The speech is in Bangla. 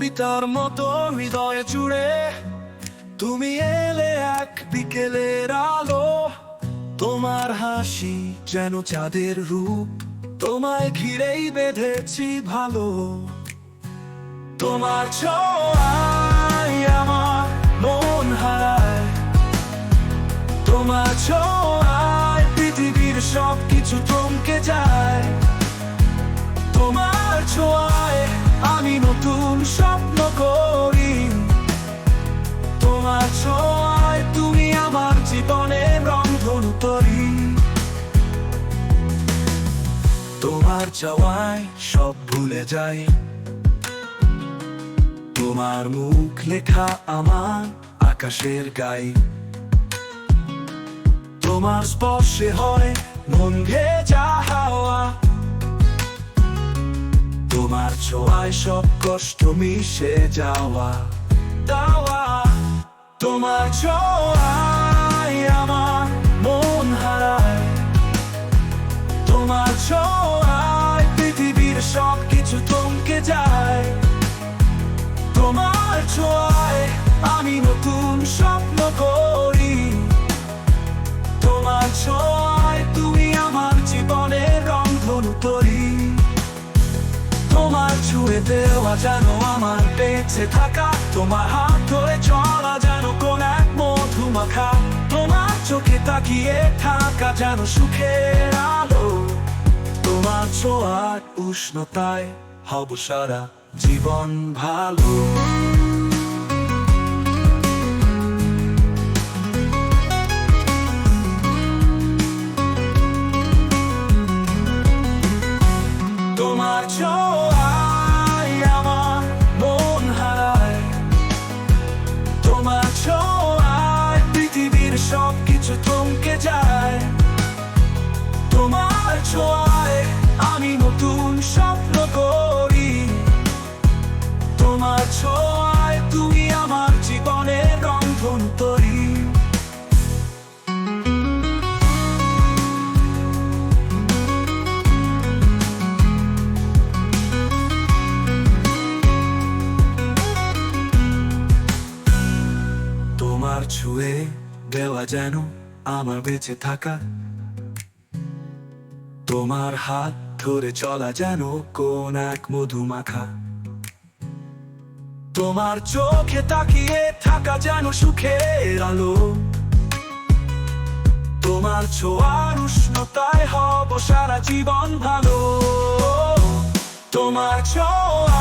কবিতার মতো হৃদয়ে জুড়ে তুমি এলে এক বিকেলের আলো। তোমার হাসি যেন চাঁদের রূপ, তোমায় ঘিরেই বেঁধেছি ভালো। তোমার ছোঁয়ায় আমার মন হারায়, তোমার ছোঁয়ায় পৃথিবীর সবকিছু থমকে যায়। তোমার ছোঁয়ায় আমি নতুন স্বপ্ন করি, তোমার ছোঁয়ায় তুমি আমার জীবনের রংধনু তরি। তোমার চাওয়ায় সব ভুলে যাই, তোমার মুখ লেখা আমার আকাশের গায়ে। তোমার স্পর্শে হয় মন ভেজা হাওয়া, তোমার ছোঁয়ায় সব কষ্ট মিশে যাওয়া। তোমার ছোঁয়ায় আমার মন হারায়, তোমার ছোঁয়ায় পৃথিবীর সবকিছু থমকে যায়। তোমার ছোঁয়ায় আমি নতুন স্বপ্ন করি, তোমার ছোঁয়ায় তুমি আমার জীবনের রংধনু তরি। তোমার ছুঁয়ে দেওয়া যেন আমার বেঁচে থাকা, তোমার হাত ধরে চলা যেন কোন এক মধুমাখা। তোমার চোখে তাকিয়ে থাকা যেন সুখের আলো, তোমার ছোঁয়ার উষ্ণতায় হব সারা জীবন ভালো। তোমার ছোঁয়ায় আমার মন হারায়, তোমার ছোঁয়ায় পৃথিবীর সবকিছু থমকে যায়। তোমার ছোঁয়ায় আমি নতুন স্বপ্ন করি, তোমার ছোঁয়ায় তুমি আমার জীবনের রংধনু তরি। তোমার ছুঁয়ে দেওয়া যেন আমার বেঁচে থাকা, তোমার হাত ধরে চলা যেন কোন এক মধুমাখা। তোমার চোখে তাকিয়ে থাকা যেন সুখের আলো, তোমার ছোঁয়ার উষ্ণতায় হব সারা জীবন ভালো। তোমার ছোঁয়া